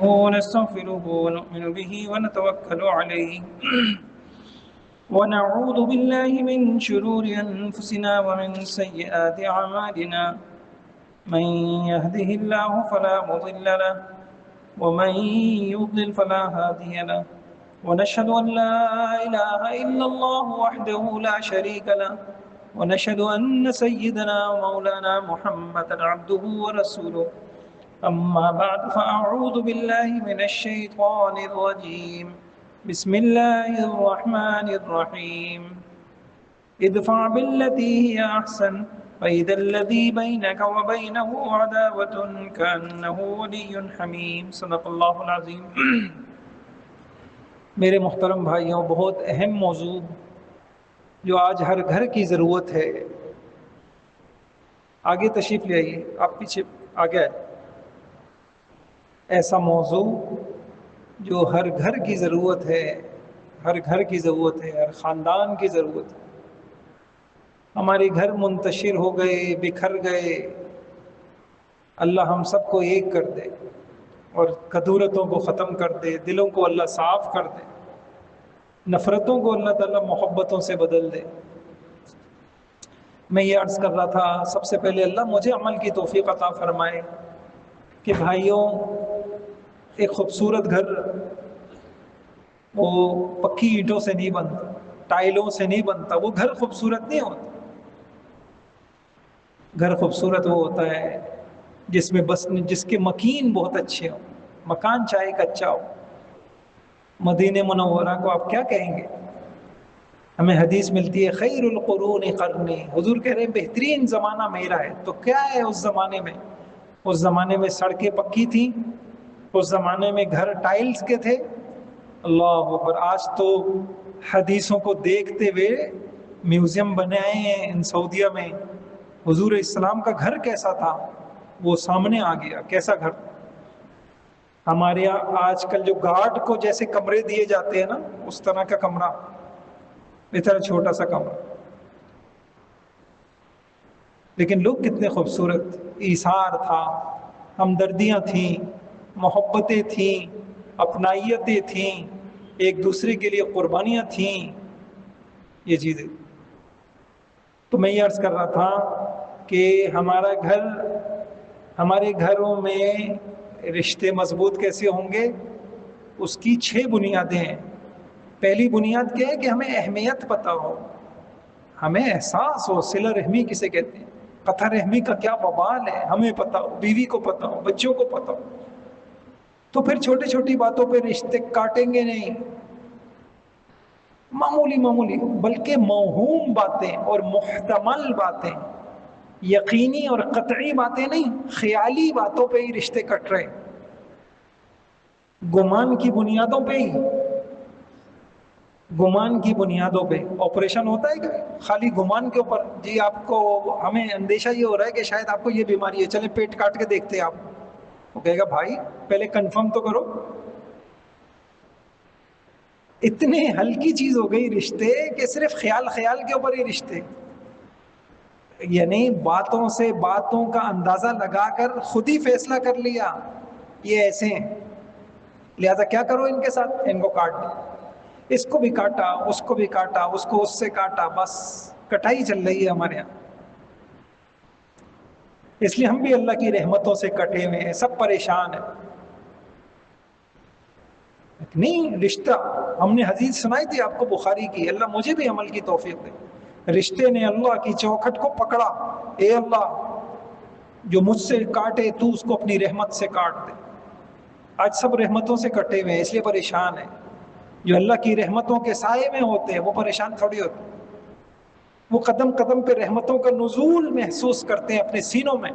ونستغفره ونؤمن به ونتوكل عليه ونعوذ بالله من شرور أنفسنا ومن سيئات أعمالنا من يهده الله فلا مضل له ومن يضلل فلا هادي له ونشهد أن لا إله إلا الله وحده لا شريك له ونشهد أن سيدنا ومولانا محمدا عبده ورسوله أما بعد فأعوذ بالله من الشيطان الرجيم بسم الله الرحمن الرحيم ادفع بالتي هي أحسن فإذا الذي بينك وبينه عداوة كأنه ولي حميم صدق اللہ العظیم۔ میرے محترم بھائیوں، بہت اہم موضوع جو آج ہر گھر کی ضرورت ہے، آگے تشریف لے آئیے، آپ پیچھے آگے آئے۔ ایسا موضوع جو ہر گھر کی ضرورت ہے، ہر گھر کی ضرورت ہے، ہر خاندان کی ضرورت ہے۔ ہمارے گھر منتشر ہو گئے، بکھر گئے، اللہ ہم سب کو ایک کر دے اور کدورتوں کو ختم کر دے، دلوں کو اللہ صاف کر دے، نفرتوں کو اللہ تعالیٰ محبتوں سے بدل دے۔ میں یہ عرض کر رہا تھا، سب سے پہلے اللہ مجھے عمل کی توفیق عطا فرمائے کہ بھائیوں، ایک خوبصورت گھر وہ پکی اینٹوں سے نہیں بنتا، ٹائلوں سے نہیں بنتا، وہ گھر خوبصورت نہیں ہوتا۔ گھر خوبصورت وہ ہوتا ہے جس میں جس کے مکین بہت اچھے ہوں، مکان چاہے کچا ہو۔ مدینہ منورہ کو آپ کیا کہیں گے؟ ہمیں حدیث ملتی ہے خیر القرون قرنی، حضور کہہ رہے ہیں بہترین زمانہ میرا ہے۔ تو کیا ہے اس زمانے میں؟ اس زمانے میں سڑکیں پکی تھیں، اس زمانے میں گھر ٹائلز کے تھے۔ اللہ اکبر، آج تو حدیثوں کو دیکھتے ہوئے میوزیم بنائے ہیں ان سعودیہ میں۔ حضور اسلام کا گھر کیسا تھا وہ سامنے آ گیا، کیسا گھر۔ ہمارے یہاں آج کل جو گارڈ کو جیسے کمرے دیے جاتے ہیں نا، اس طرح کا کمرہ، اتنا چھوٹا سا کمرہ، لیکن لوگ کتنے خوبصورت، ایثار تھا، ہمدردیاں تھیں، محبتیں تھیں، اپنائیتیں تھیں، ایک دوسرے کے لیے قربانیاں تھیں، یہ چیزیں۔ تو میں یہ عرض کر رہا تھا کہ ہمارے گھروں میں رشتے مضبوط کیسے ہوں گے؟ اس کی 6 بنیادیں ہیں۔ پہلی بنیاد کیا ہے کہ ہمیں اہمیت پتہ ہو، ہمیں احساس ہو صلہ رحمی کسے کہتے ہیں، قطع رحمی کا کیا وبال ہے، ہمیں پتہ ہو، بیوی کو پتہ ہو، بچوں کو پتہ ہو۔ تو پھر چھوٹی چھوٹی باتوں پہ رشتے کاٹیں گے نہیں، معمولی بلکہ موہوم باتیں اور محتمل باتیں، یقینی اور قطعی باتیں نہیں، خیالی باتوں پہ ہی رشتے کٹ رہے، گمان کی بنیادوں پہ ہی، گمان کی بنیادوں پہ۔ آپریشن ہوتا ہے کہ خالی گمان کے اوپر، جی آپ کو، ہمیں اندیشہ یہ ہو رہا ہے کہ شاید آپ کو یہ بیماری ہے، چلیں پیٹ کاٹ کے دیکھتے ہیں۔ آپ وہ کہے گا بھائی پہلے کنفرم تو کرو۔ اتنے ہلکی چیز ہو گئی رشتے کہ صرف خیال کے اوپر ہی رشتے، یعنی باتوں کا اندازہ لگا کر خود ہی فیصلہ کر لیا یہ ایسے ہیں، لہذا کیا کرو ان کے ساتھ، ان کو کاٹ دو، اس کو بھی کاٹا، اس کو بھی کاٹا، اس کو اس سے کاٹا، بس کٹائی چل رہی ہے ہمارے یہاں۔ اس لیے ہم بھی اللہ کی رحمتوں سے کٹے ہوئے ہیں، سب پریشان ہیں۔ نہیں، رشتہ، ہم نے حدیث سنائی تھی آپ کو بخاری کی، اللہ مجھے بھی عمل کی توفیق دے۔ رشتے نے اللہ کی چوکھٹ کو پکڑا، اے اللہ جو مجھ سے کاٹے تو اس کو اپنی رحمت سے کاٹ دے۔ آج سب رحمتوں سے کٹے ہوئے ہیں، اس لیے پریشان ہیں۔ جو اللہ کی رحمتوں کے سائے میں ہوتے ہیں وہ پریشان تھوڑی ہوتے، وہ قدم قدم پہ رحمتوں کا نزول محسوس کرتے ہیں اپنے سینوں میں،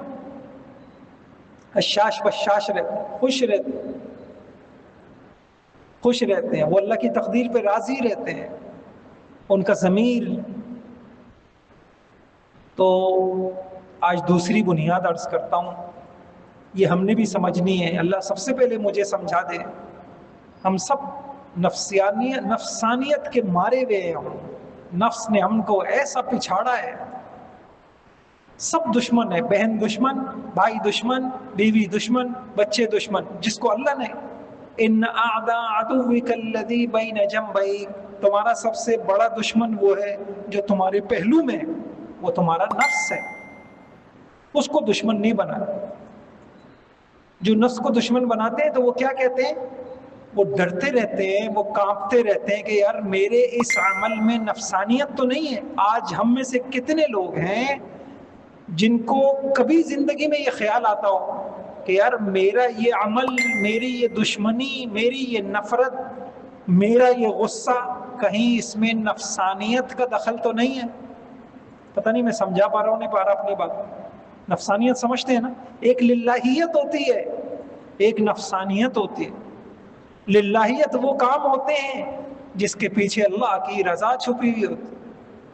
حشاش بشاش رہتے ہیں، خوش رہتے ہیں، وہ اللہ کی تقدیر پہ راضی رہتے ہیں، ان کا ضمیر۔ تو آج دوسری بنیاد عرض کرتا ہوں، یہ ہم نے بھی سمجھنی ہے، اللہ سب سے پہلے مجھے سمجھا دے۔ ہم سب نفسانیت کے مارے ہوئے ہیں، نفس نے ہم کو ایسا پچھاڑا ہے، سب دشمن ہے، بہن دشمن، بھائی دشمن، بیوی دشمن، بچے دشمن، جس کو اللہ نے ان اعداء عدوک الذی بین جنبیک، تمہارا سب سے بڑا دشمن وہ ہے جو تمہارے پہلو میں ہے، وہ تمہارا نفس ہے، اس کو دشمن نہیں بنانا۔ جو نفس کو دشمن بناتے ہیں تو وہ کیا کہتے ہیں؟ وہ ڈرتے رہتے ہیں، وہ کانپتے رہتے ہیں کہ یار میرے اس عمل میں نفسانیت تو نہیں ہے۔ آج ہم میں سے کتنے لوگ ہیں جن کو کبھی زندگی میں یہ خیال آتا ہو کہ یار میرا یہ عمل، میری یہ دشمنی، میری یہ نفرت، میرا یہ غصہ، کہیں اس میں نفسانیت کا دخل تو نہیں ہے؟ پتہ نہیں میں سمجھا پا رہا ہوں نہیں پا رہا اپنی بات۔ نفسانیت سمجھتے ہیں نا؟ ایک للہیت ہوتی ہے، ایک نفسانیت ہوتی ہے۔ للہیت وہ کام ہوتے ہیں جس کے پیچھے اللہ کی رضا چھپی ہوئی ہوتی ہے،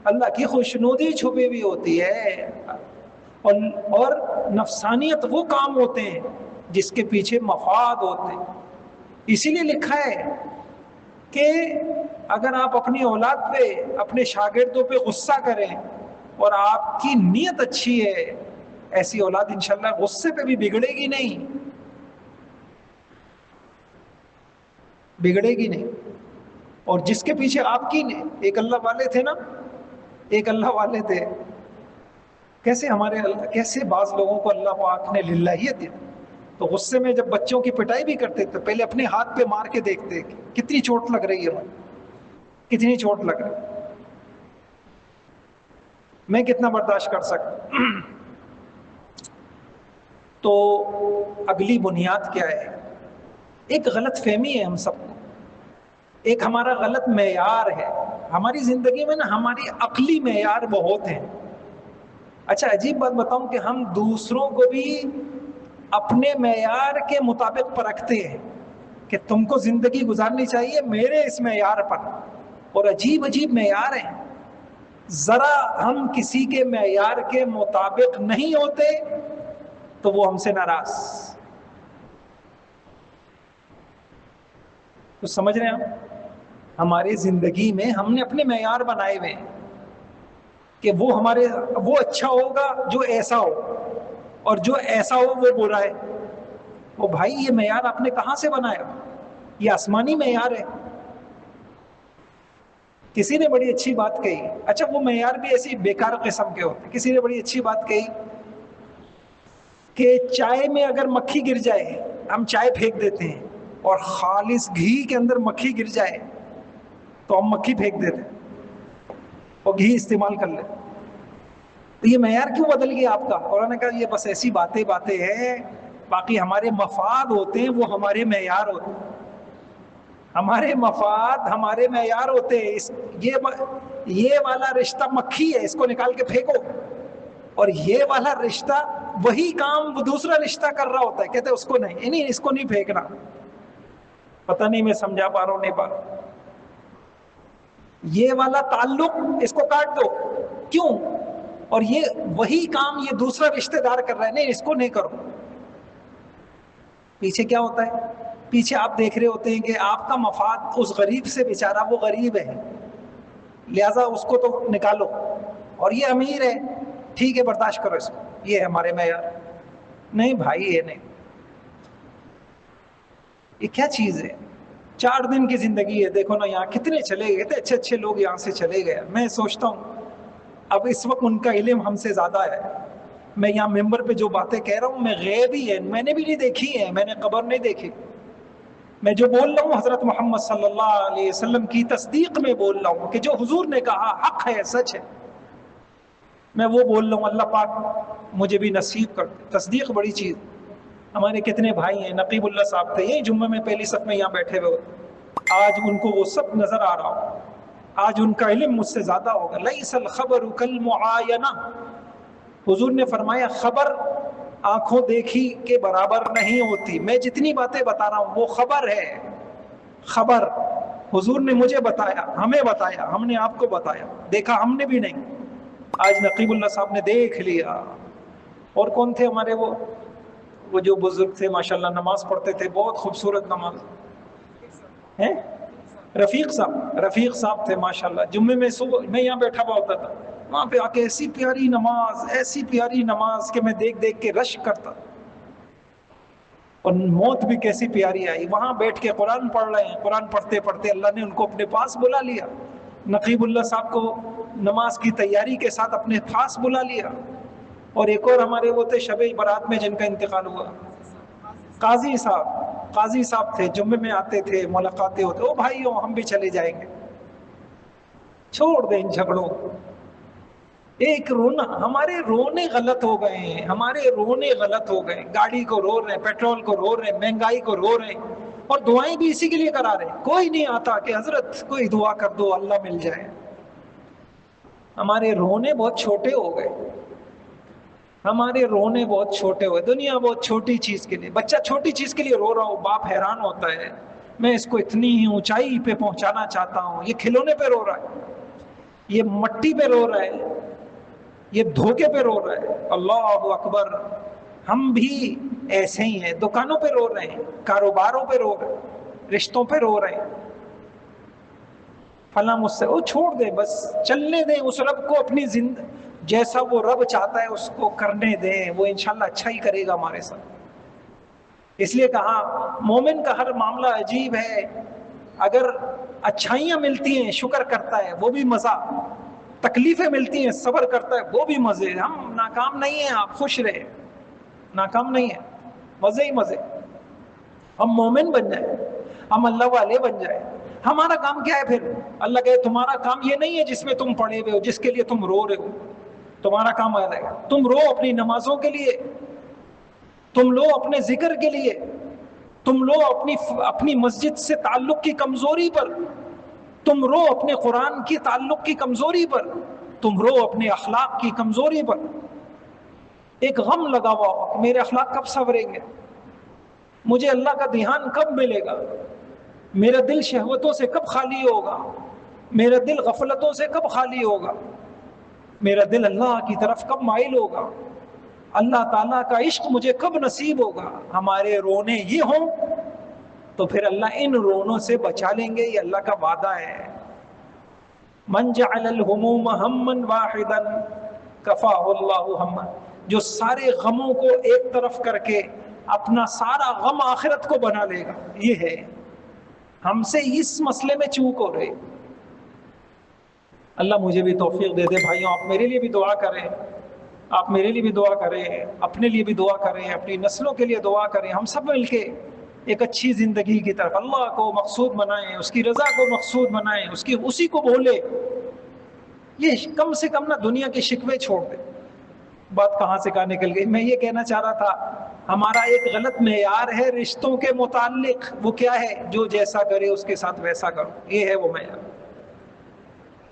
اللہ کی خوشنودی چھپی ہوئی ہوتی ہے، اور نفسانیت وہ کام ہوتے ہیں جس کے پیچھے مفاد ہوتے ہیں۔ اسی لیے لکھا ہے کہ اگر آپ اپنی اولاد پہ، اپنے شاگردوں پہ غصہ کریں اور آپ کی نیت اچھی ہے، ایسی اولاد انشاءاللہ غصے پہ بھی بگڑے گی نہیں، بگڑے گی نہیں۔ اور جس کے پیچھے آپ کی ایک اللہ والے تھے نا، ایک اللہ والے تھے، کیسے ہمارے کیسے بعض لوگوں کو اللہ پاک نے للہیت دی، تو غصے میں جب بچوں کی پٹائی بھی کرتے تو پہلے اپنے ہاتھ پہ مار کے دیکھتے کہ کتنی چوٹ لگ رہی ہے، مجھے کتنی چوٹ لگ رہی ہے، میں کتنا برداشت کر سکتا۔ تو اگلی بنیاد کیا ہے؟ ایک غلط فہمی ہے ہم سب کو، ایک ہمارا غلط معیار ہے ہماری زندگی میں نا، ہماری عقلی معیار بہت ہیں۔ اچھا عجیب بات بتاؤں کہ ہم دوسروں کو بھی اپنے معیار کے مطابق پرکھتے ہیں کہ تم کو زندگی گزارنی چاہیے میرے اس معیار پر، اور عجیب عجیب معیار ہیں۔ ذرا ہم کسی کے معیار کے مطابق نہیں ہوتے تو وہ ہم سے ناراض۔ تو سمجھ رہے ہیں ہماری زندگی میں ہم نے اپنے معیار بنائے ہوئے ہیں کہ وہ اچھا ہوگا جو ایسا ہو، اور جو ایسا ہو وہ برا ہے۔ وہ بھائی یہ معیار آپ نے کہاں سے بنایا؟ یہ آسمانی معیار ہے۔ کسی نے بڑی اچھی بات کہی، اچھا وہ معیار بھی ایسی بیکار قسم کے ہوتے، کسی نے بڑی اچھی بات کہی کہ چائے میں اگر مکھی گر جائے، ہم چائے پھینک دیتے ہیں، اور خالص گھی کے اندر مکھی گر جائے تو ہم مکھی پھینک دیتے ہیں اور گھی استعمال کر لیتے۔ تو یہ معیار کیوں بدل گیا آپ کا؟ اور انہوں نے کہا یہ بس ایسی باتیں ہیں، باقی ہمارے مفاد ہوتے ہیں، وہ ہمارے معیار ہوتے ہیں، ہمارے مفاد ہمارے معیار ہوتے ہیں۔ یہ والا رشتہ مکھی ہے، اس کو نکال کے پھینکو، اور یہ والا رشتہ وہی کام وہ دوسرا رشتہ کر رہا ہوتا ہے، کہتے ہیں اس کو نہیں اس کو نہیں پھینکنا۔ پتہ نہیں میں سمجھا پا رہا ہوں نہیں پا رہا۔ یہ والا تعلق اس کو کاٹ دو، کیوں؟ اور یہ وہی کام یہ دوسرا رشتہ دار کر رہا ہے، نہیں اس کو نہیں کرو۔ پیچھے کیا ہوتا ہے؟ پیچھے آپ دیکھ رہے ہوتے ہیں کہ آپ کا مفاد اس غریب سے، بیچارہ وہ غریب ہے لہذا اس کو تو نکالو، اور یہ امیر ہے ٹھیک ہے برداشت کرو اس کو، یہ ہے ہمارے معیار۔ نہیں بھائی یہ نہیں، یہ کیا چیز ہے؟ 4 دن کی زندگی ہے، دیکھو نا یہاں کتنے چلے گئے تھے، اچھے اچھے لوگ یہاں سے چلے گئے۔ میں سوچتا ہوں اب اس وقت ان کا علم ہم سے زیادہ ہے۔ میں یہاں ممبر پہ جو باتیں کہہ رہا ہوں میں غیبی ہے، میں نے بھی نہیں دیکھی ہے، میں نے قبر نہیں دیکھی۔ میں جو بول رہا ہوں حضرت محمد صلی اللہ علیہ وسلم کی تصدیق میں بول رہا ہوں کہ جو حضور نے کہا حق ہے، سچ ہے، میں وہ بول رہا ہوں۔ اللہ پاک مجھے بھی نصیب کر۔ تصدیق بڑی چیز۔ ہمارے کتنے بھائی ہیں، نقیب اللہ صاحب تھے یہی جمعہ میں پہلی صف میں یہاں بیٹھے ہوئے ہوتے، آج ان کو وہ سب نظر آ رہا ہو، آج ان کا علم مجھ سے زیادہ ہوگا۔ لیس الخبر کالمعاینہ، حضور نے فرمایا خبر آنکھوں دیکھی کے برابر نہیں ہوتی۔ میں جتنی باتیں بتا رہا ہوں وہ خبر ہے، خبر حضور نے مجھے بتایا، ہمیں بتایا، ہم نے آپ کو بتایا، دیکھا ہم نے بھی نہیں، آج نقیب اللہ صاحب نے دیکھ لیا۔ اور کون تھے ہمارے وہ جو بزرگ تھے ماشاءاللہ، نماز پڑھتے تھے، بہت خوبصورت نماز ہیں، رفیق صاحب تھے ماشاءاللہ۔ جمعے میں صبح میں یہاں بیٹھا ہوا ہوتا تھا، وہاں پہ آ کے ایسی پیاری نماز کہ میں دیکھ دیکھ کے رشک کرتا۔ اور موت بھی کیسی پیاری آئی، وہاں بیٹھ کے قرآن پڑھ رہے ہیں، قرآن پڑھتے پڑھتے اللہ نے ان کو اپنے پاس بلا لیا، نقیب اللہ صاحب کو نماز کی تیاری کے ساتھ اپنے پاس بلا لیا۔ اور ایک اور ہمارے وہ تھے شب برات میں جن کا انتقال ہوا، قاضی صاحب تھے، جمعے میں آتے تھے، ملاقاتیں ہوتے، او بھائیو ہم بھی چلے جائیں گے، چھوڑ دیں ان جھگڑوں۔ ایک رونا، ہمارے رونے غلط ہو گئے ہیں، ہمارے رونے غلط ہو گئے، گاڑی کو رو رہے ہیں، پیٹرول کو رو رہے ہیں، مہنگائی کو رو رہے ہیں، اور دعائیں بھی اسی کے لیے کرا رہے ہیں۔ کوئی نہیں آتا کہ حضرت کوئی دعا کر دو اللہ مل جائے۔ ہمارے رونے بہت چھوٹے ہو گئے، ہمارے رونے بہت چھوٹے ہوئے، دنیا بہت چھوٹی چیز کے لیے، بچہ چھوٹی چیز کے لیے رو رہا ہو، باپ حیران ہوتا ہے، میں اس کو اتنی ہی اونچائی پہ پہنچانا چاہتا ہوں، یہ کھلونے پہ رو رہا ہے، یہ مٹی پہ رو رہا ہے، یہ دھوکے پہ رو رہا ہے۔ اللہ اکبر، ہم بھی ایسے ہی ہیں، دکانوں پہ رو رہے ہیں، کاروباروں پہ رو رہے ہیں، رشتوں پہ رو رہے ہیں، فلاں مجھ سے، وہ چھوڑ دیں، بس چلنے دیں اس رب کو، اپنی جیسا وہ رب چاہتا ہے اس کو کرنے دیں، وہ انشاءاللہ اچھا ہی کرے گا ہمارے ساتھ۔ اس لیے کہا مومن کا ہر معاملہ عجیب ہے، اگر اچھائیاں ملتی ہیں شکر کرتا ہے وہ بھی مزہ، تکلیفیں ملتی ہیں صبر کرتا ہے وہ بھی مزے۔ ہم ناکام نہیں ہیں، آپ خوش رہے، ناکام نہیں ہیں، مزے ہی مزے۔ ہم مومن بن جائیں، ہم اللہ والے بن جائیں۔ ہمارا کام کیا ہے پھر؟ اللہ کہے تمہارا کام یہ نہیں ہے جس میں تم پڑے ہوئے ہو، جس کے لیے تم رو رہے ہو، تمہارا کام آ جائے گا، تم رو اپنی نمازوں کے لیے، تم لو اپنے ذکر کے لیے، تم لو اپنی مسجد سے تعلق کی کمزوری پر، تم رو اپنے قرآن کی تعلق کی کمزوری پر، تم رو اپنے اخلاق کی کمزوری پر۔ ایک غم لگا ہوا ہو کہ میرے اخلاق کب سنوریں گے، مجھے اللہ کا دھیان کب ملے گا، میرا دل شہوتوں سے کب خالی ہوگا، میرا دل غفلتوں سے کب خالی ہوگا، میرا دل اللہ کی طرف کب مائل ہوگا، اللہ تعالیٰ کا عشق مجھے کب نصیب ہوگا۔ ہمارے رونے یہ ہوں تو پھر اللہ ان رونوں سے بچا لیں گے، یہ اللہ کا وعدہ ہے۔ من جعل الہموم ہما واحدا کفاہ اللہ ہما، جو سارے غموں کو ایک طرف کر کے اپنا سارا غم آخرت کو بنا لے گا، یہ ہے۔ ہم سے اس مسئلے میں چوک ہو رہے۔ اللہ مجھے بھی توفیق دے دے۔ بھائیوں آپ میرے لیے بھی دعا کریں، آپ میرے لیے بھی دعا کریں، اپنے لیے بھی دعا کریں، اپنی نسلوں کے لیے دعا کریں، ہم سب مل کے ایک اچھی زندگی کی طرف اللہ کو مقصود بنائیں، اس کی رضا کو مقصود بنائیں، اسی کو بولے۔ یہ کم سے کم نہ دنیا کے شکوے چھوڑ دے۔ بات کہاں سے کہاں نکل گئی، میں یہ کہنا چاہ رہا تھا ہمارا ایک غلط معیار ہے رشتوں کے متعلق، وہ کیا ہے؟ جو جیسا کرے اس کے ساتھ ویسا کرو، یہ ہے وہ معیار۔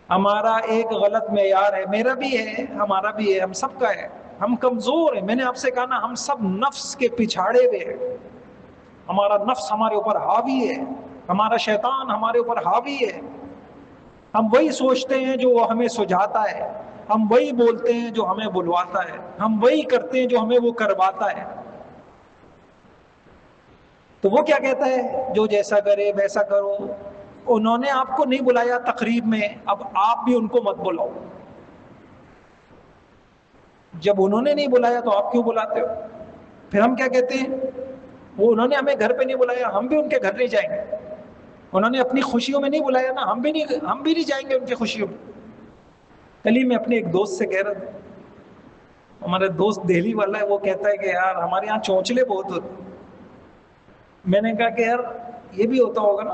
ہمارا ایک غلط معیار ہے، میرا بھی ہے، ہمارا بھی ہے، ہم سب کا ہے۔ ہم کمزور ہیں، میں نے آپ سے کہا نا، ہم سب نفس کے پچھاڑے ہوئے ہیں، ہمارا نفس ہمارے اوپر حاوی ہے، ہمارا شیطان ہمارے اوپر حاوی ہے۔ ہم وہی سوچتے ہیں جو وہ ہمیں سجھاتا ہے، ہم وہی بولتے ہیں جو ہمیں بلواتا ہے، ہم وہی کرتے ہیں جو ہمیں وہ کرواتا ہے۔ تو وہ کیا کہتا ہے؟ جو جیسا کرے ویسا کرو۔ انہوں نے آپ کو نہیں بلایا تقریب میں، اب آپ بھی ان کو مت بلاؤ۔ جب انہوں نے نہیں بلایا تو آپ کیوں بلاتے ہو؟ پھر ہم کیا کہتے ہیں؟ وہ انہوں نے ہمیں گھر پہ نہیں بلایا، ہم بھی ان کے گھر نہیں جائیں گے۔ انہوں نے اپنی خوشیوں میں نہیں بلایا نا، ہم بھی نہیں جائیں گے ان کی خوشیوں میں۔ کل ہی میں اپنے ایک دوست سے کہہ رہا تھا، ہمارا دوست دہلی والا ہے، وہ کہتا ہے کہ یار ہمارے یہاں چونچلے بہت ہوتے۔ میں نے کہا کہ یار یہ بھی ہوتا ہوگا نا؟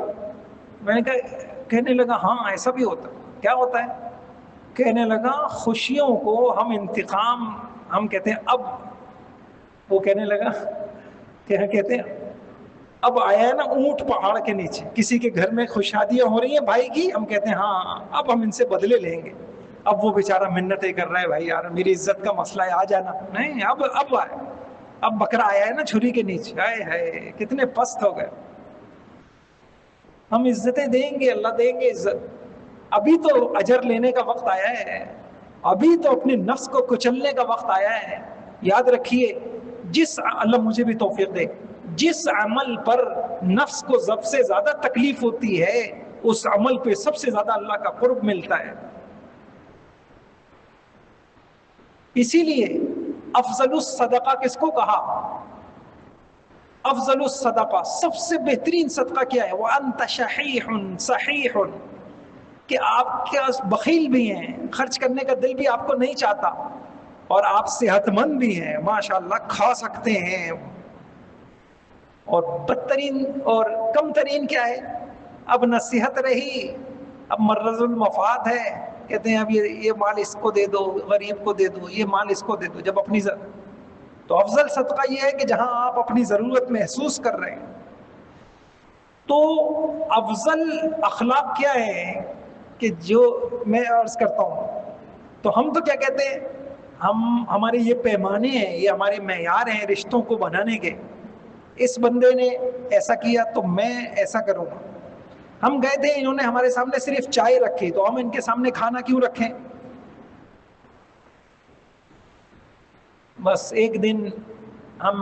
میں نے کہنے لگا ہاں ایسا بھی ہوتا۔ کیا ہوتا ہے؟ کہنے لگا خوشیوں کو ہم انتقام، ہم کہتے ہیں اب، وہ کہنے لگا کیا کہتے ہیں، اب آیا ہے نا اونٹ پہاڑ کے نیچے، کسی کے گھر میں خوشادیاں ہو رہی ہیں بھائی کی، ہم کہتے ہیں ہاں اب ہم ان سے بدلے لیں گے۔ اب وہ بیچارہ منتیں کر رہا ہے، بھائی یار میری عزت کا مسئلہ ہے، آ جانا۔ نہیں، اب آئے، اب بکرا آیا ہے نا چھری کے نیچے، آئے ہے کتنے پست ہو گئے۔ ہم عزتیں دیں گے، اللہ دیں گے عزت۔ ابھی تو اجر لینے کا وقت آیا ہے، ابھی تو اپنے نفس کو کچلنے کا وقت آیا ہے۔ یاد رکھیے، اللہ مجھے بھی توفیق دے، جس عمل پر نفس کو سب سے زیادہ تکلیف ہوتی ہے اس عمل پہ سب سے زیادہ اللہ کا قرب ملتا ہے۔ اسی لیے افضل الصدقہ کس کو کہا؟ افضل الصدقہ، سب سے بہترین صدقہ کیا ہے؟ وانت شحیح صحیح، کہ آپ کے بخیل بھی ہیں، خرچ کرنے کا دل بھی آپ کو نہیں چاہتا، اور آپ صحت مند بھی ہیں، ماشاءاللہ کھا سکتے ہیں. اور بدترین اور کم ترین کیا ہے؟ اب نصیحت رہی، اب مرض المفاد ہے، کہتے ہیں اب یہ مال اس کو دے دو، غریب کو دے دو، یہ مال اس کو دے دو. جب اپنی تو افضل صدقہ یہ ہے کہ جہاں آپ اپنی ضرورت محسوس کر رہے ہیں. تو افضل اخلاق کیا ہے کہ جو میں عرض کرتا ہوں، تو ہم تو کیا کہتے ہیں، ہمارے یہ پیمانے ہیں، یہ ہمارے معیار ہیں رشتوں کو بنانے کے. اس بندے نے ایسا کیا تو میں ایسا کروں گا. ہم گئے تھے، انہوں نے ہمارے سامنے صرف چائے رکھی، تو ہم ان کے سامنے کھانا کیوں رکھیں؟ بس ایک دن ہم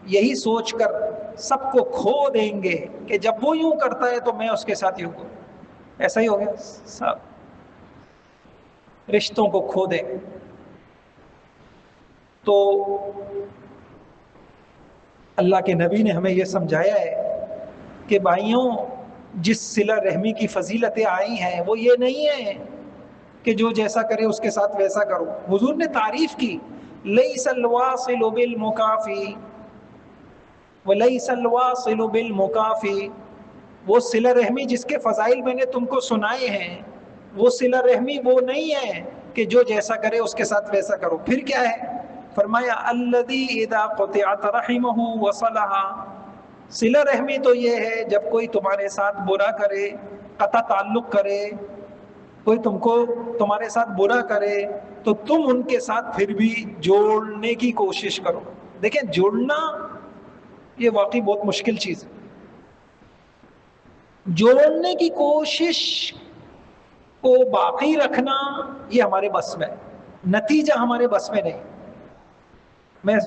یہی سوچ کر سب کو کھو دیں گے کہ جب وہ یوں کرتا ہے تو میں اس کے ساتھ یوں کروں. ایسا ہی ہو گیا، سب رشتوں کو کھو دیں. تو اللہ کے نبی نے ہمیں یہ سمجھایا ہے کہ بھائیوں، جس صلہ رحمی کی فضیلتیں آئی ہیں وہ یہ نہیں ہے کہ جو جیسا کرے اس کے ساتھ ویسا کرو. حضور نے تعریف کی، لیس الواصل بالمکافی ولیس الواصل بالمکافی، وہ صلہ رحمی جس کے فضائل میں نے تم کو سنائے ہیں، وہ صلہ رحمی وہ نہیں ہے کہ جو جیسا کرے اس کے ساتھ ویسا کرو. پھر کیا ہے؟ فرمایا الذی اذا قطعت رحمہ وصلھا، صلہ رحمی تو یہ ہے جب کوئی تمہارے ساتھ برا کرے، قطع تعلق کرے، کوئی تم کو تمہارے ساتھ برا کرے تو تم ان کے ساتھ پھر بھی جوڑنے کی کوشش کرو. دیکھیں جوڑنا یہ واقعی بہت مشکل چیز ہے. جوڑنے کی کوشش کو باقی رکھنا یہ ہمارے بس میں ہے، نتیجہ ہمارے بس میں نہیں. میں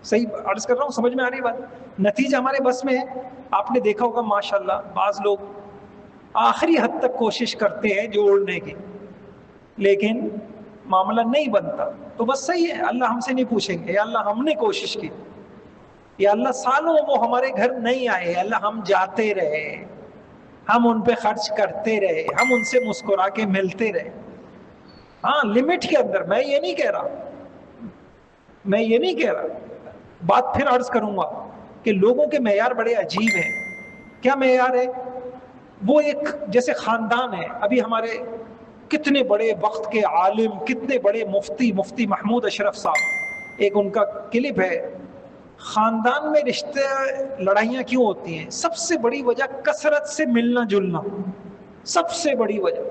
صحیح عرض کر رہا ہوں، سمجھ میں آ رہی بات؟ نتیجہ ہمارے بس میں ہے. آپ نے دیکھا ہوگا ماشاءاللہ بعض لوگ آخری حد تک کوشش کرتے ہیں جوڑنے کی، لیکن معاملہ نہیں بنتا. تو بس صحیح ہے، اللہ ہم سے نہیں پوچھیں گے یا اللہ ہم نے کوشش کی، یا اللہ سالوں وہ ہمارے گھر نہیں آئے، اللہ ہم جاتے رہے، ہم ان پہ خرچ کرتے رہے، ہم ان سے مسکرا کے ملتے رہے. ہاں لمٹ کے اندر. میں یہ نہیں کہہ رہا. بات پھر عرض کروں گا کہ لوگوں کے معیار بڑے عجیب ہیں. کیا معیار ہے؟ وہ ایک جیسے خاندان ہے. ابھی ہمارے کتنے بڑے وقت کے عالم، کتنے بڑے مفتی محمود اشرف صاحب، ایک ان کا کلپ ہے. خاندان میں رشتے لڑائیاں کیوں ہوتی ہیں؟ سب سے بڑی وجہ کثرت سے ملنا جلنا، سب سے بڑی وجہ.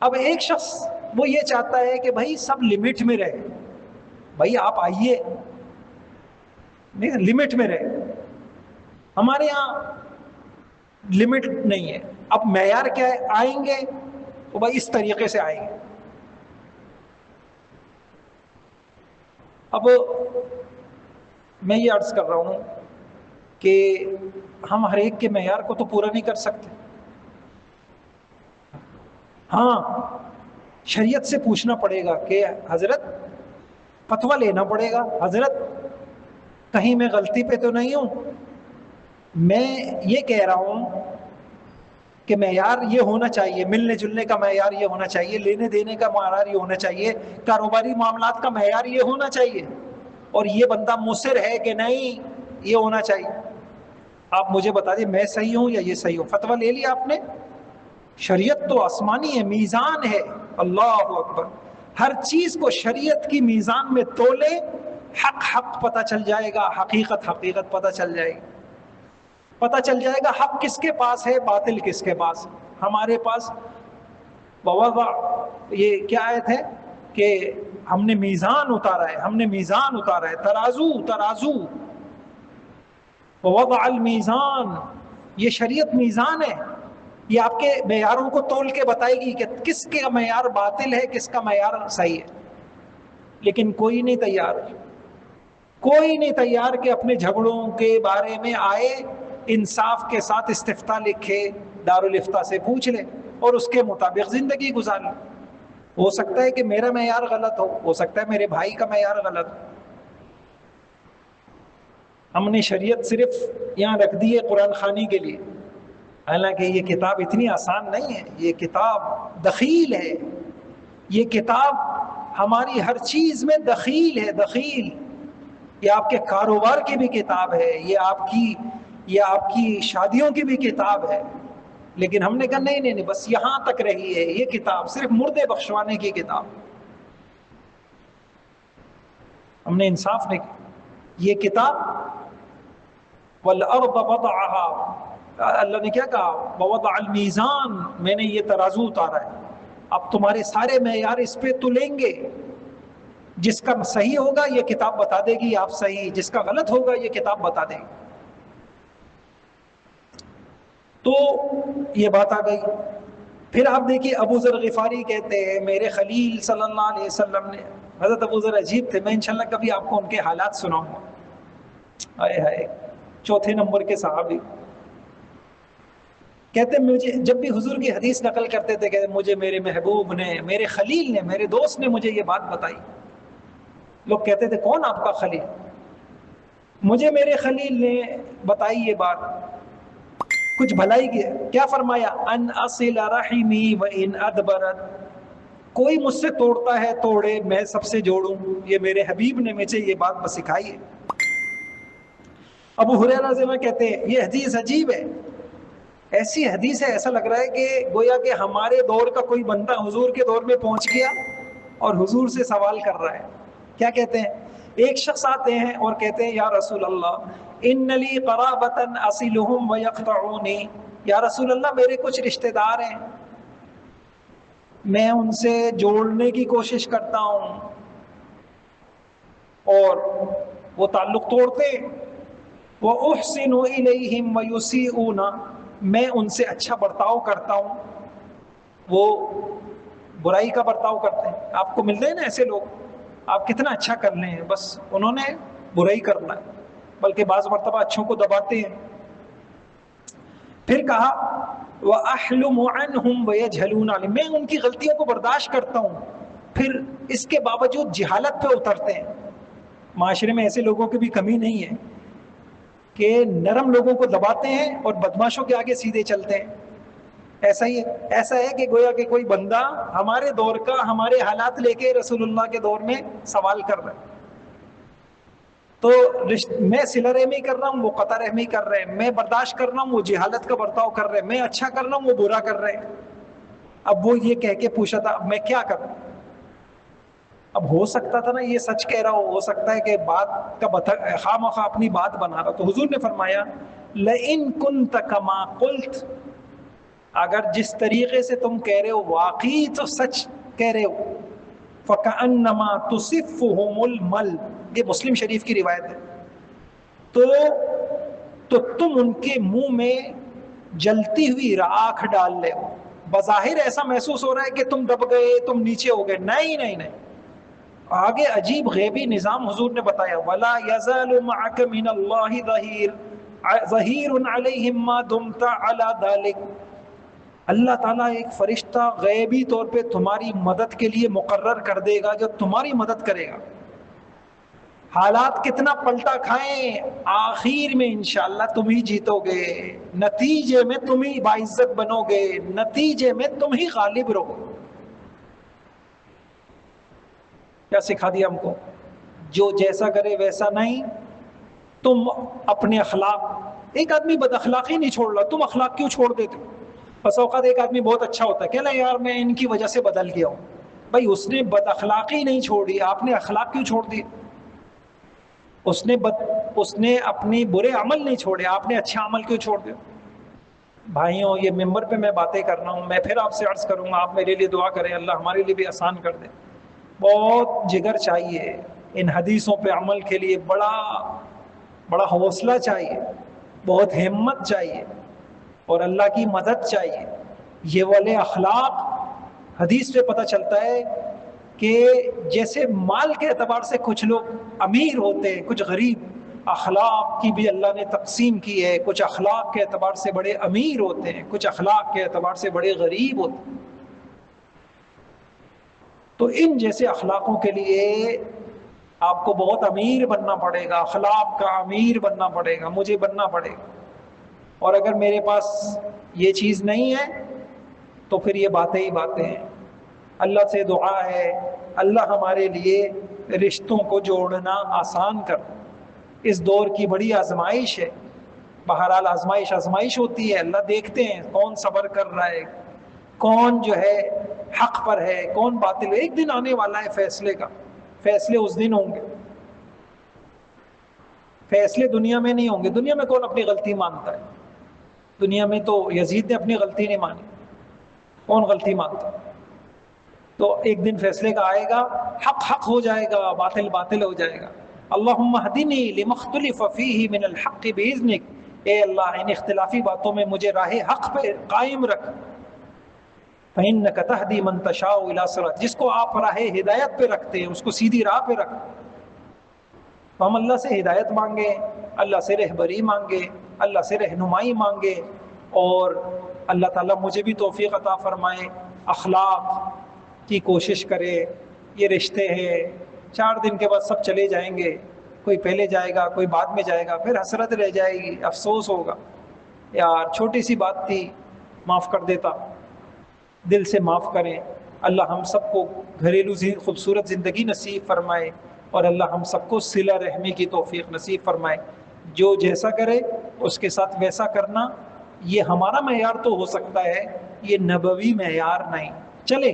اب ایک شخص وہ یہ چاہتا ہے کہ بھائی سب لمٹ میں رہے، بھائی آپ آئیے، لمٹ میں رہے. ہمارے یہاں لمٹ نہیں ہے. اب معیار کیا ہے؟ آئیں گے تو بھائی اس طریقے سے آئیں گے. اب میں یہ عرض کر رہا ہوں کہ ہم ہر ایک کے معیار کو تو پورا نہیں کر سکتے. ہاں شریعت سے پوچھنا پڑے گا کہ حضرت، فتویٰ لینا پڑے گا، حضرت کہیں میں غلطی پہ تو نہیں ہوں. میں یہ کہہ رہا ہوں کہ معیار یہ ہونا چاہیے، ملنے جلنے کا معیار یہ ہونا چاہیے، لینے دینے کا معیار یہ ہونا چاہیے، کاروباری معاملات کا معیار یہ ہونا چاہیے، اور یہ بندہ مصر ہے کہ نہیں یہ ہونا چاہیے. آپ مجھے بتا دیں میں صحیح ہوں یا یہ صحیح ہوں. فتویٰ لے لیا آپ نے. شریعت تو آسمانی ہے، میزان ہے. اللہ اکبر. ہر چیز کو شریعت کی میزان میں تولے، حق پتہ چل جائے گا، حقیقت پتہ چل جائے گی. پتہ چل جائے گا حق کس کے پاس ہے، باطل کس کے پاس. ہمارے پاس یہ کیا آیت ہے کہ ہم نے میزان اتارا ہے، ترازو ووضع المیزان. یہ شریعت میزان ہے، یہ آپ کے معیاروں کو تول کے بتائے گی کہ کس کا معیار باطل ہے، کس کا معیار صحیح ہے. لیکن کوئی نہیں تیار کہ اپنے جھگڑوں کے بارے میں آئے، انصاف کے ساتھ استفتاء لکھے، دارالافتاء سے پوچھ لے اور اس کے مطابق زندگی گزار لے. ہو سکتا ہے کہ میرا معیار غلط ہو سکتا ہے میرے بھائی کا معیار غلط ہو. ہم نے شریعت صرف یہاں رکھ دی ہے قرآن خوانی کے لیے، حالانکہ یہ کتاب اتنی آسان نہیں ہے، یہ کتاب دخیل ہے، یہ کتاب ہماری ہر چیز میں دخیل ہے، دخیل۔ یہ آپ کے کاروبار کی بھی کتاب ہے، یہ آپ کی شادیوں کی بھی کتاب ہے، لیکن ہم نے کہا نہیں نہیں نہیں، بس یہاں تک رہی ہے یہ کتاب، صرف مردے بخشوانے کی کتاب۔ ہم نے انصاف نہیں کیا۔ یہ کتاب وَالْأَرْضَ وَضَعَهَا، اللہ نے کیا کہا؟ وَوَضَعَ الْمِيزَانَ، میں نے یہ ترازو اتارا ہے، اب تمہارے سارے معیار اس پہ تلیں گے، جس کا صحیح ہوگا یہ کتاب بتا دے گی آپ صحیح، جس کا غلط ہوگا یہ کتاب بتا دے گی۔ تو یہ بات آ گئی۔ پھر آپ دیکھیے ابو ذر غفاری کہتے ہیں میرے خلیل صلی اللہ علیہ وسلم نے، حضرت ابو ذر عجیب تھے، میں انشاءاللہ کبھی آپ کو ان کے حالات سناؤں گا۔ آئے ہائے، چوتھے نمبر کے صحابی کہتے مجھے جب بھی حضور کی حدیث نقل کرتے تھے کہ مجھے میرے محبوب نے، میرے خلیل نے، میرے دوست نے مجھے یہ بات بتائی۔ لوگ کہتے تھے کون آپ کا خلیل؟ مجھے میرے خلیل نے بتائی یہ بات، کچھ بھلائی کی۔ کیا فرمایا؟ ان اصل رحمی وان ادبرت، کوئی مجھ سے توڑتا ہے توڑے، میں سب سے جوڑوں۔ یہ میرے حبیب نے مجھے یہ بات بس سکھائی ہے۔ ابو ہریرہ رضی اللہ عنہ کہتے ہیں یہ حدیث عجیب ہے، ایسی حدیث ہے ایسا لگ رہا ہے کہ گویا کہ ہمارے دور کا کوئی بندہ حضور کے دور میں پہنچ گیا اور حضور سے سوال کر رہا ہے۔ کیا کہتے ہیں؟ ایک شخص آتے ہیں اور کہتے ہیں یا رسول اللہ ان لی قرابۃ اصلهم ویقطعونی، یا رسول اللہ میرے کچھ رشتہ دار ہیں، میں ان سے جوڑنے کی کوشش کرتا ہوں اور وہ تعلق توڑتے ہیں۔ وَأُحْسِنُ إِلَيْهِمْ وَيُسِيئُونَ، میں ان سے اچھا برتاؤ کرتا ہوں، وہ برائی کا برتاؤ کرتے ہیں۔ آپ کو ملتے ہیں نا ایسے لوگ، آپ کتنا اچھا کر لیں بس انہوں نے برائی کرنا ہے، بلکہ بعض مرتبہ اچھوں کو دباتے ہیں۔ پھر کہا وَأَحْلُمُ عَنْهُمْ وَيَجْهَلُونَ عَلَيْهِ، میں ان کی غلطیوں کو برداشت کرتا ہوں، پھر اس کے باوجود جہالت پہ اترتے ہیں۔ معاشرے میں ایسے لوگوں کی بھی کمی نہیں ہے کہ نرم لوگوں کو دباتے ہیں اور بدماشوں کے آگے سیدھے چلتے ہیں۔ ایسا ہے کہ گویا کہ کوئی بندہ ہمارے دور کا ہمارے حالات لے کے رسول اللہ کے دور میں سوال کر رہا ہے، تو میں صلہ رحمی کر رہا ہوں، وہ قطع رحمی کر رہے ہیں، میں برداشت کر رہا ہوں، وہ جہالت کا برتاؤ کر رہے ہیں، میں اچھا کر رہا ہوں، وہ برا کر رہے ہیں۔ اب وہ یہ کہہ کے پوچھا تھا اب میں کیا کروں؟ اب ہو سکتا تھا نا یہ سچ کہہ رہا ہو سکتا ہے کہ بات کا خواہ مخواہ اپنی بات بنا رہا، تو حضور نے فرمایا لئن کنت کما قلت، اگر جس طریقے سے تم کہہ رہے ہو واقعی تو سچ کہہ رہے ہو، فَكَأَنَّمَا تُصِفُّهُمُ الْمَلْ، یہ مسلم شریف کی روایت ہے، تو تم ان کے منہ میں جلتی ہوئی راکھ ڈال لے ہو۔ بظاہر ایسا محسوس ہو رہا ہے کہ تم دب گئے، تم نیچے ہو گئے، نہیں نہیں نہیں، آگے عجیب غیبی نظام حضور نے بتایا وَلَا يَزَالُ مَعَكَ مِنَ اللَّهِ ظَهِيرٌ عَلَيْهِمْ مَا دُمْتَ عَلَى ذَلِكَ، اللہ تعالیٰ ایک فرشتہ غیبی طور پہ تمہاری مدد کے لیے مقرر کر دے گا جو تمہاری مدد کرے گا۔ حالات کتنا پلٹا کھائیں، آخر میں انشاءاللہ تم ہی جیتو گے، نتیجے میں تم ہی باعزت بنو گے، نتیجے میں تم ہی غالب رہو۔ کیا سکھا دیا ہم کو؟ جو جیسا کرے ویسا نہیں، تم اپنے اخلاق، ایک آدمی بد اخلاقی نہیں چھوڑ رہا، تم اخلاق کیوں چھوڑ دیتے ہو؟ بس اوقات ایک آدمی بہت اچھا ہوتا ہے کہ نا یار میں ان کی وجہ سے بدل گیا ہوں، بھائی اس نے بد اخلاقی نہیں چھوڑی، آپ نے اخلاق کیوں چھوڑ دی؟ اس نے اپنی برے عمل نہیں چھوڑے، آپ نے اچھا عمل کیوں چھوڑ دیا؟ بھائیوں یہ ممبر پہ میں باتیں کر رہا ہوں، میں پھر آپ سے عرض کروں گا آپ میرے لیے دعا کریں، اللہ ہمارے لیے بھی آسان کر دے۔ بہت جگر چاہیے ان حدیثوں پہ عمل کے لیے، بڑا حوصلہ چاہیے، بہت ہمت چاہیے اور اللہ کی مدد چاہیے۔ یہ والے اخلاق حدیث پہ پتہ چلتا ہے کہ جیسے مال کے اعتبار سے کچھ لوگ امیر ہوتے ہیں، کچھ غریب، اخلاق کی بھی اللہ نے تقسیم کی ہے، کچھ اخلاق کے اعتبار سے بڑے امیر ہوتے ہیں، کچھ اخلاق کے اعتبار سے بڑے غریب ہوتے ہیں۔ تو ان جیسے اخلاقوں کے لیے آپ کو بہت امیر بننا پڑے گا، اخلاق کا امیر بننا پڑے گا، مجھے بننا پڑے گا، اور اگر میرے پاس یہ چیز نہیں ہے تو پھر یہ باتیں ہی باتیں ہیں۔ اللہ سے دعا ہے اللہ ہمارے لیے رشتوں کو جوڑنا آسان کر۔ اس دور کی بڑی آزمائش ہے، بہرحال آزمائش ہوتی ہے، اللہ دیکھتے ہیں کون صبر کر رہا ہے، کون جو ہے حق پر ہے، کون باطل ہے۔ ایک دن آنے والا ہے فیصلے کا، فیصلے اس دن ہوں گے، فیصلے دنیا میں نہیں ہوں گے۔ دنیا میں کون اپنی غلطی مانتا ہے؟ دنیا میں تو یزید نے اپنی غلطی نہیں مانی، کون غلطی مانتا؟ تو ایک دن فیصلے کا آئے گا، حق حق ہو جائے گا، باطل باطل ہو جائے گا۔ اللہم اہدنی لما اختلف فیہ من الحق باذنک، اے اللہ ان اختلافی باتوں میں مجھے راہ حق پہ قائم رکھ۔ فإنک تہدی من تشاء الی صراط، جس کو آپ راہ ہدایت پہ رکھتے ہیں اس کو سیدھی راہ پہ رکھ۔ تو ہم اللہ سے ہدایت مانگے، اللہ سے رہبری مانگے، اللہ سے رہنمائی مانگے، اور اللہ تعالیٰ مجھے بھی توفیق عطا فرمائے، اخلاق کی کوشش کرے۔ یہ رشتے ہیں، 4 دن کے بعد سب چلے جائیں گے، کوئی پہلے جائے گا کوئی بعد میں جائے گا، پھر حسرت رہ جائے گی، افسوس ہوگا، یار چھوٹی سی بات تھی معاف کر دیتا۔ دل سے معاف کریں۔ اللہ ہم سب کو گھریلو خوبصورت زندگی نصیب فرمائے، اور اللہ ہم سب کو صلہ رحمی کی توفیق نصیب فرمائے۔ جو جیسا کرے اس کے ساتھ ویسا کرنا، یہ ہمارا معیار تو ہو سکتا ہے، یہ نبوی معیار نہیں۔ چلے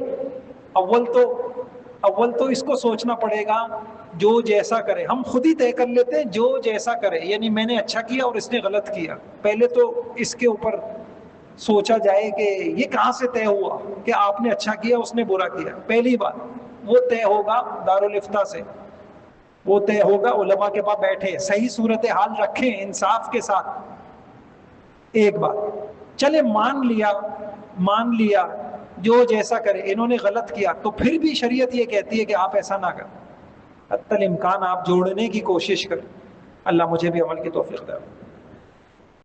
اول تو اس کو سوچنا پڑے گا، جو جیسا کرے، ہم خود ہی طے کر لیتے ہیں جو جیسا کرے، یعنی میں نے اچھا کیا اور اس نے غلط کیا، پہلے تو اس کے اوپر سوچا جائے کہ یہ کہاں سے طے ہوا کہ آپ نے اچھا کیا اس نے برا کیا۔ پہلی بات وہ طے ہوگا دارالفتہ سے، وہ طے ہوگا علماء کے پاس بیٹھے، صحیح صورتحال رکھیں انصاف کے ساتھ۔ ایک بات چلے مان لیا جو جیسا کرے، انہوں نے غلط کیا تو پھر بھی شریعت یہ کہتی ہے کہ آپ ایسا نہ کریں، حتی الامکان آپ جوڑنے کی کوشش کریں۔ اللہ مجھے بھی عمل کی توفیق دے۔